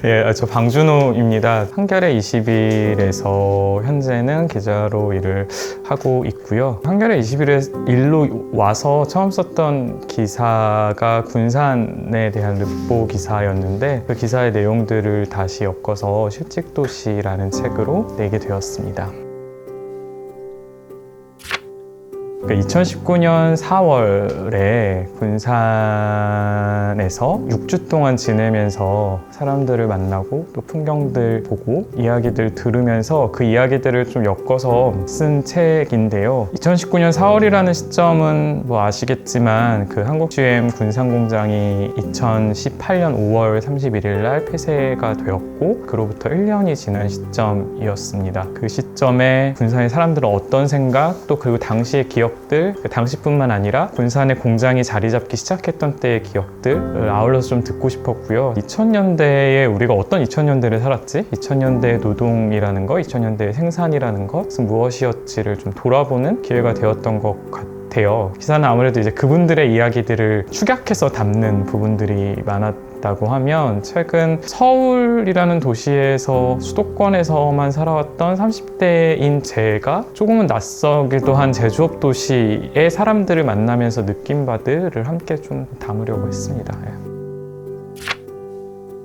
예, 저 방준호입니다. 한겨레 20일에서 현재는 기자로 일을 하고 있고요. 한겨레 20일에 일로 와서 처음 썼던 기사가 군산에 대한 르포 기사였는데 그 기사의 내용들을 다시 엮어서 실직도시라는 책으로 내게 되었습니다. 2019년 4월에 군산에서 6주 동안 지내면서 사람들을 만나고 또 풍경들 보고 이야기들 들으면서 그 이야기들을 좀 엮어서 쓴 책인데요. 2019년 4월이라는 시점은 뭐 아시겠지만 그 한국 GM 군산공장이 2018년 5월 31일 날 폐쇄가 되었고 그로부터 1년이 지난 시점이었습니다. 그 시점에 군산의 사람들은 어떤 생각 또 그리고 당시의 기억 당시뿐만 아니라 군산의 공장이 자리 잡기 시작했던 때의 기억들을 아울러서 좀 듣고 싶었고요. 2000년대에 우리가 어떤 2000년대를 살았지? 2000년대의 노동이라는 것, 2000년대의 생산이라는 것은 무엇이었지를 좀 돌아보는 기회가 되었던 것 같아요. 기사는 아무래도 이제 그분들의 이야기들을 축약해서 담는 부분들이 많았다고 하면 최근 서울이라는 도시에서 수도권에서만 살아왔던 30대인 제가 조금은 낯설기도 한 제조업 도시의 사람들을 만나면서 느낀 바들을 함께 좀 담으려고 했습니다.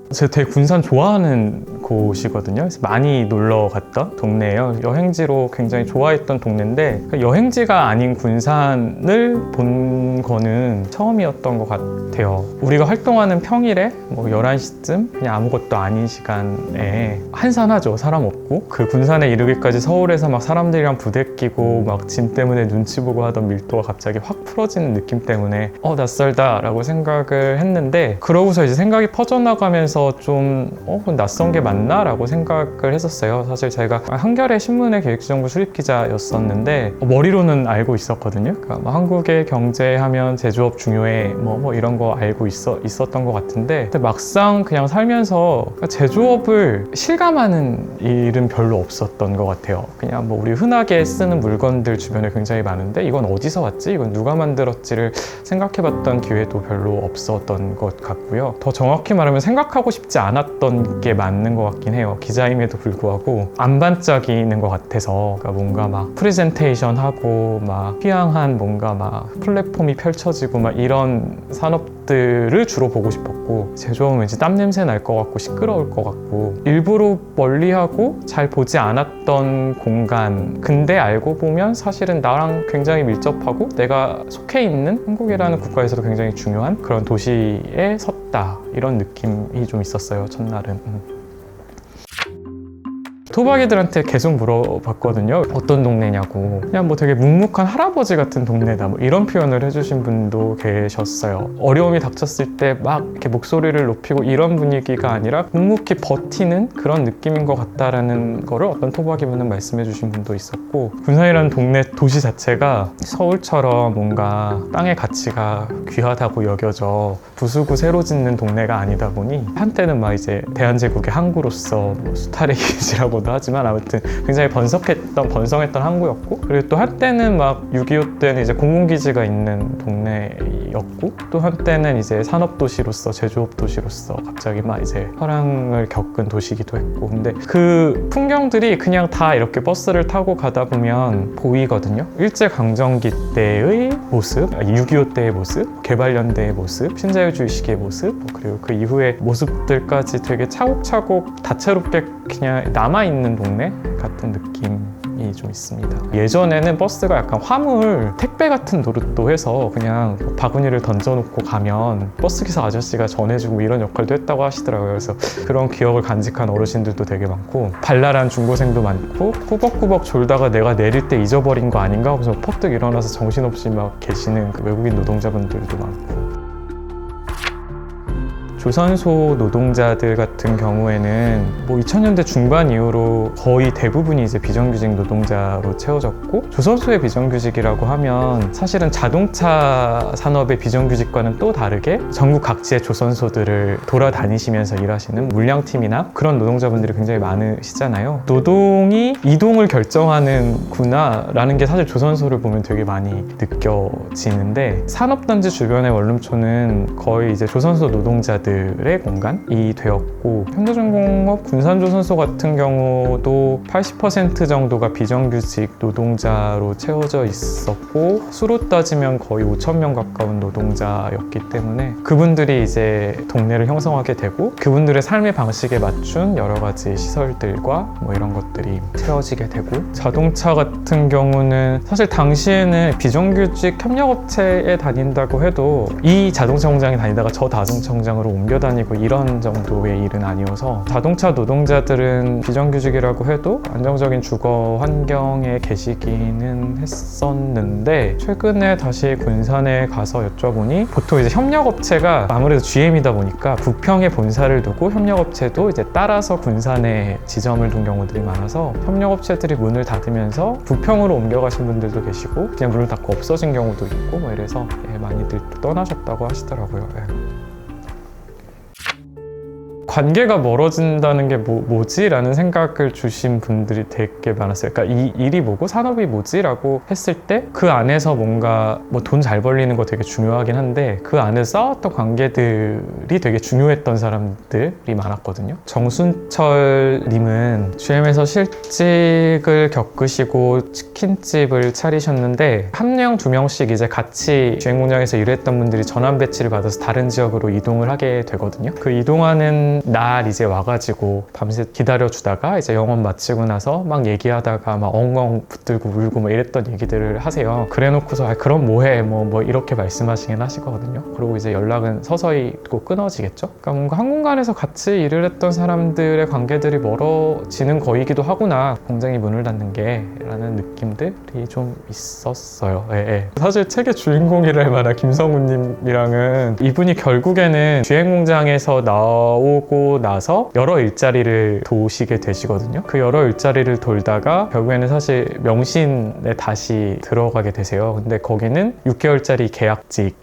제가 되게 군산 좋아하는 곳이거든요. 그래서 많이 놀러 갔던 동네예요. 여행지로 굉장히 좋아했던 동네인데 여행지가 아닌 군산을 본 거는 처음이었던 것 같아요. 우리가 활동하는 평일에 뭐 11시쯤 그냥 아무것도 아닌 시간에 한산하죠. 사람 없고 그 군산에 이르기까지 서울에서 막 사람들이랑 부대끼고 막 짐 때문에 눈치 보고 하던 밀도가 갑자기 확 풀어지는 느낌 때문에 낯설다 라고 생각을 했는데 그러고서 이제 생각이 퍼져나가면서 좀 낯선 게 맞나? 라고 생각을 했었어요. 사실 제가 한겨레 신문의 기획지정부 출입기자였었는데 머리로는 알고 있었거든요. 그러니까 한국의 경제하면 제조업 중요해 뭐 이런 거 알고 있었던 것 같은데 근데 막상 그냥 살면서 제조업을 실감하는 일은 별로 없었던 것 같아요. 그냥 뭐 우리 흔하게 쓰는 물건들 주변에 굉장히 많은데 이건 어디서 왔지? 이건 누가 만들었지를 생각해봤던 기회도 별로 없었던 것 같고요. 더 정확히 말하면 생각하고 싶지 않았던 게 맞는 것 같긴 해요. 기자임에도 불구하고 안 반짝이는 것 같아서 그러니까 뭔가 막 프레젠테이션 하고 막 휘황한 뭔가 막 플랫폼이 펼쳐지고 막 이런 산업들을 주로 보고 싶었고 제조업은 왠지 땀 냄새 날 것 같고 시끄러울 것 같고 일부러 멀리하고 잘 보지 않았던 공간 근데 알고 보면 사실은 나랑 굉장히 밀접하고 내가 속해 있는 한국이라는 국가에서도 굉장히 중요한 그런 도시에 섰다 이런 느낌이 좀 있었어요. 첫날은. 토박이들한테 계속 물어봤거든요. 어떤 동네냐고. 그냥 뭐 되게 묵묵한 할아버지 같은 동네다 뭐 이런 표현을 해주신 분도 계셨어요. 어려움이 닥쳤을 때 막 이렇게 목소리를 높이고 이런 분위기가 아니라 묵묵히 버티는 그런 느낌인 것 같다라는 거를 어떤 토박이분은 말씀해 주신 분도 있었고 군산이라는 동네 도시 자체가 서울처럼 뭔가 땅의 가치가 귀하다고 여겨져 부수고 새로 짓는 동네가 아니다 보니 한때는 막 이제 대한제국의 항구로서 뭐 수탈의 기지라고 하지만 아무튼 굉장히 번성했던 항구였고 그리고 또 한때는 막 6.25 때는 이제 공군기지가 있는 동네였고 또 한때는 이제 산업도시로서 제조업 도시로서 갑자기 막 이제 혈항을 겪은 도시기도 했고 근데 그 풍경들이 그냥 다 이렇게 버스를 타고 가다 보면 보이거든요. 일제강점기 때의 모습, 6.25 때의 모습, 개발연대의 모습, 신자유주의 시기의 모습 그리고 그 이후의 모습들까지 되게 차곡차곡 다채롭게 그냥 남아있는 동네 같은 느낌이 좀 있습니다. 예전에는 버스가 약간 화물 택배 같은 노릇도 해서 그냥 바구니를 던져놓고 가면 버스기사 아저씨가 전해주고 이런 역할도 했다고 하시더라고요. 그래서 그런 기억을 간직한 어르신들도 되게 많고 발랄한 중고생도 많고 꾸벅꾸벅 졸다가 내가 내릴 때 잊어버린 거 아닌가 하고서 퍼뜩 일어나서 정신없이 막 계시는 그 외국인 노동자분들도 많고 조선소 노동자들 같은 경우에는 뭐 2000년대 중반 이후로 거의 대부분이 이제 비정규직 노동자로 채워졌고 조선소의 비정규직이라고 하면 사실은 자동차 산업의 비정규직과는 또 다르게 전국 각지의 조선소들을 돌아다니시면서 일하시는 물량팀이나 그런 노동자분들이 굉장히 많으시잖아요. 노동이 이동을 결정하는구나라는 게 사실 조선소를 보면 되게 많이 느껴지는데 산업단지 주변의 원룸촌은 거의 이제 조선소 노동자들 사람들의 공간이 되었고, 현대중공업 군산조선소 같은 경우도 80% 정도가 비정규직 노동자로 채워져 있었고, 수로 따지면 거의 5,000명 가까운 노동자였기 때문에 그분들이 이제 동네를 형성하게 되고, 그분들의 삶의 방식에 맞춘 여러 가지 시설들과 뭐 이런 것들이 채워지게 되고, 자동차 같은 경우는 사실 당시에는 비정규직 협력업체에 다닌다고 해도 이 자동차 공장에 다니다가 저 자동차 공장으로 옮겨 다니고 이런 정도의 일은 아니어서, 자동차 노동자들은 비정규직이라고 해도 안정적인 주거 환경에 계시기는 했었는데, 최근에 다시 군산에 가서 여쭤보니 보통 이제 협력업체가 아무래도 GM이다 보니까 부평에 본사를 두고 협력업체도 이제 따라서 군산에 지점을 둔 경우들이 많아서, 협력업체들이 문을 닫으면서 부평으로 옮겨가신 분들도 계시고 그냥 문을 닫고 없어진 경우도 있고 뭐 이래서 많이들 떠나셨다고 하시더라고요. 관계가 멀어진다는 게 뭐지? 라는 생각을 주신 분들이 되게 많았어요. 그러니까 이 일이 뭐고 산업이 뭐지? 라고 했을 때 그 안에서 뭔가 뭐 돈 잘 벌리는 거 되게 중요하긴 한데, 그 안에 쌓았던 관계들이 되게 중요했던 사람들이 많았거든요. 정순철 님은 GM에서 실직을 겪으시고 치킨집을 차리셨는데, 한 명, 두 명씩 이제 같이 GM 공장에서 일했던 분들이 전환 배치를 받아서 다른 지역으로 이동을 하게 되거든요. 그 이동하는 날 이제 와가지고 밤새 기다려주다가 이제 영업 마치고 나서 막 얘기하다가 막 엉엉 붙들고 울고 뭐 이랬던 얘기들을 하세요. 그래 놓고서 그럼 뭐해 뭐 이렇게 말씀하시긴 하시거든요. 그리고 이제 연락은 서서히 또 끊어지겠죠. 그러니까 뭔가 한 공간에서 같이 일을 했던 사람들의 관계들이 멀어지는 거이기도 하구나, 공장이 문을 닫는 게 라는 느낌들이 좀 있었어요. 사실 책의 주인공이랄 만한 김성우님이랑은, 이분이 결국에는 GM 공장에서 나오고 나서 여러 일자리를 도우시게 되시거든요. 그 여러 일자리를 돌다가 결국에는 사실 명신에 다시 들어가게 되세요. 근데 거기는 6개월짜리 계약직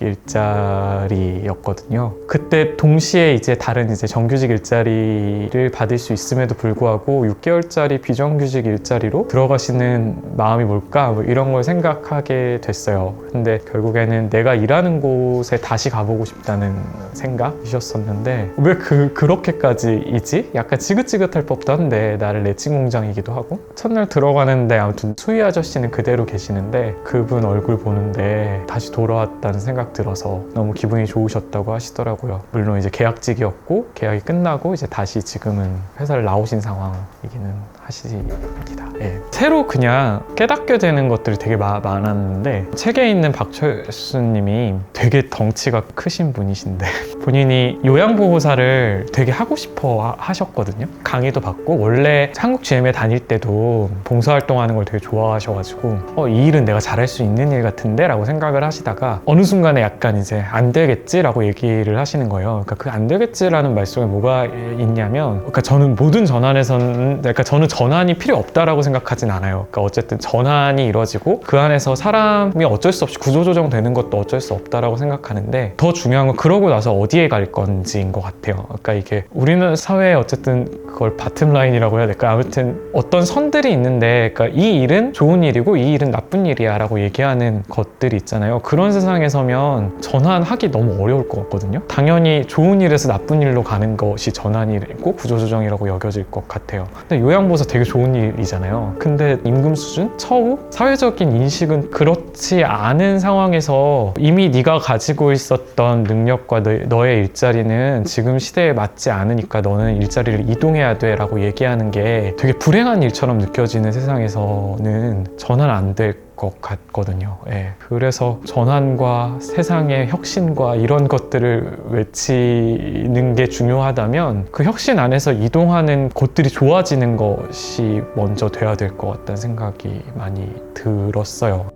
일자리였거든요. 그때 동시에 이제 다른 이제 정규직 일자리를 받을 수 있음에도 불구하고 6개월짜리 비정규직 일자리로 들어가시는 마음이 뭘까? 뭐 이런 걸 생각하게 됐어요. 근데 결국에는 내가 일하는 곳에 다시 가보고 싶다는 생각이셨었는데, 왜 그렇게까지이지? 약간 지긋지긋할 법도 한데, 나를 내친 공장이기도 하고. 첫날 들어가는데 아무튼 수희 아저씨는 그대로 계시는데, 그분 얼굴 보는데 다시 돌아왔다는 생각 들어서 너무 기분이 좋으셨다고 하시더라고요. 물론 이제 계약직이었고 계약이 끝나고 이제 다시 지금은 회사를 나오신 상황이기는 하십니다. 새로 그냥 깨닫게 되는 것들이 되게 많았는데, 책에 있는 박철수님이 되게 덩치가 크신 분이신데 본인이 요양보호사를 되게 하고 싶어 하셨거든요. 강의도 받고, 원래 한국 GM에 다닐 때도 봉사활동하는 걸 되게 좋아하셔가지고 이 일은 내가 잘할 수 있는 일 같은데? 라고 생각을 하시다가 어느 순간에 약간 이제 안 되겠지? 라고 얘기를 하시는 거예요. 그러니까 그 안 되겠지라는 말씀에 뭐가 있냐면, 그러니까 저는 모든 전환에서는, 그러니까 저는 전환이 필요 없다라고 생각하진 않아요. 그러니까 어쨌든 전환이 이루어지고 그 안에서 사람이 어쩔 수 없이 구조조정 되는 것도 어쩔 수 없다라고 생각하는데, 더 중요한 건 그러고 나서 어디에 갈 건지인 것 같아요. 그러니까 이게 우리는 사회에 어쨌든 그걸 바텀라인이라고 해야 될까? 아무튼 어떤 선들이 있는데, 그러니까 이 일은 좋은 일이고 이 일은 나쁜 일이야 라고 얘기하는 것들이 있잖아요. 그런 세상에 서면 전환하기 너무 어려울 것 같거든요. 당연히 좋은 일에서 나쁜 일로 가는 것이 전환이고 구조조정이라고 여겨질 것 같아요. 근데 요양보호사 되게 좋은 일이잖아요. 근데 임금 수준, 처우, 사회적인 인식은 그렇지 않은 상황에서 이미 네가 가지고 있었던 능력과 너의 일자리는 지금 시대에 맞지 않으니까 너는 일자리를 이동해야 돼 라고 얘기하는 게 되게 불행한 일처럼 느껴지는 세상에서는 전환 안 될 것 같거든요. 그래서 전환과 세상의 혁신과 이런 것들을 외치는 게 중요하다면, 그 혁신 안에서 이동하는 곳들이 좋아지는 것이 먼저 돼야 될 것 같다는 생각이 많이 들었어요.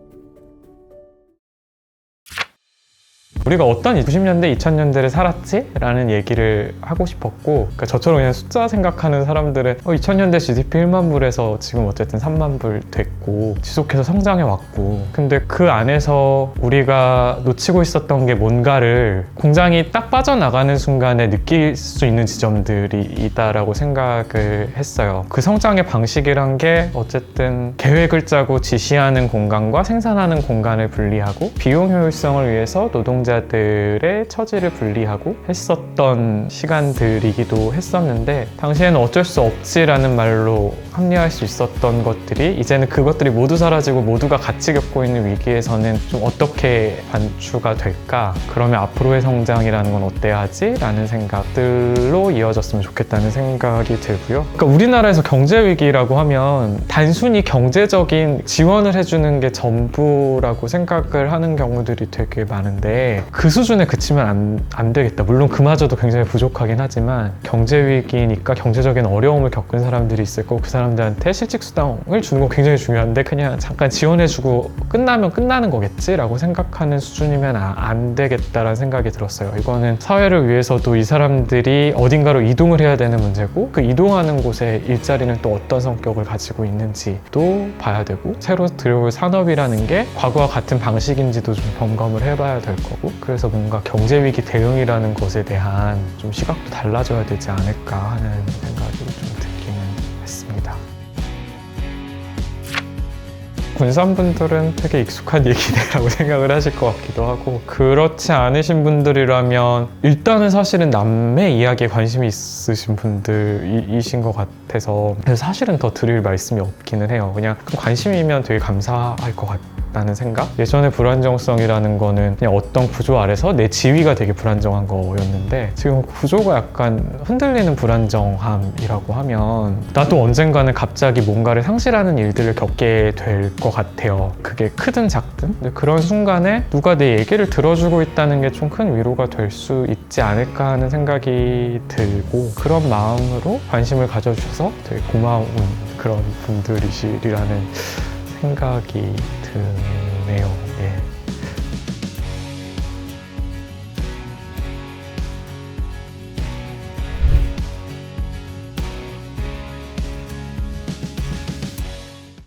우리가 어떤 90년대, 2000년대를 살았지? 라는 얘기를 하고 싶었고, 그러니까 저처럼 그냥 숫자 생각하는 사람들은 2000년대 GDP 1만 불에서 지금 어쨌든 3만 불 됐고 지속해서 성장해 왔고, 근데 그 안에서 우리가 놓치고 있었던 게 뭔가를 공장이 딱 빠져나가는 순간에 느낄 수 있는 지점들이 있다라고 생각을 했어요. 그 성장의 방식이란 게 어쨌든 계획을 짜고 지시하는 공간과 생산하는 공간을 분리하고, 비용 효율성을 위해서 노동자 경제자들의 처지를 분리하고 했었던 시간들이기도 했었는데 당시에는 어쩔 수 없지라는 말로 합리화할 수 있었던 것들이 이제는 그것들이 모두 사라지고 모두가 같이 겪고 있는 위기에서는 좀 어떻게 반추가 될까? 그러면 앞으로의 성장이라는 건 어때야 하지? 라는 생각들로 이어졌으면 좋겠다는 생각이 들고요. 그러니까 우리나라에서 경제 위기라고 하면 단순히 경제적인 지원을 해주는 게 전부라고 생각을 하는 경우들이 되게 많은데 그 수준에 그치면 안 되겠다. 물론 그마저도 굉장히 부족하긴 하지만 경제 위기니까 경제적인 어려움을 겪은 사람들이 있을 거고 그 사람들한테 실직수당을 주는 건 굉장히 중요한데 그냥 잠깐 지원해주고 끝나면 끝나는 거겠지라고 생각하는 수준이면 안 되겠다라는 생각이 들었어요. 이거는 사회를 위해서도 이 사람들이 어딘가로 이동을 해야 되는 문제고 그 이동하는 곳에 일자리는 또 어떤 성격을 가지고 있는지도 봐야 되고 새로 들어올 산업이라는 게 과거와 같은 방식인지도 좀 점검을 해봐야 될 거고 그래서 뭔가 경제위기 대응이라는 것에 대한 좀 시각도 달라져야 되지 않을까 하는 생각이 좀 들기는 했습니다. 군산분들은 되게 익숙한 얘기네라고 생각을 하실 것 같기도 하고 그렇지 않으신 분들이라면 일단은 사실은 남의 이야기에 관심이 있으신 분들이신 것 같아서 그래서 사실은 더 드릴 말씀이 없기는 해요. 그냥 관심이면 되게 감사할 것 같다는 생각? 예전에 불안정성이라는 거는 그냥 어떤 구조 아래서 내 지위가 되게 불안정한 거였는데 지금 구조가 약간 흔들리는 불안정함이라고 하면 나도 언젠가는 갑자기 뭔가를 상실하는 일들을 겪게 될 것 같아요. 그게 크든 작든 근데 그런 순간에 누가 내 얘기를 들어주고 있다는 게 좀 큰 위로가 될 수 있지 않을까 하는 생각이 들고 그런 마음으로 관심을 가져주셔서 되게 고마운 그런 분들이시라는 생각이 드네요.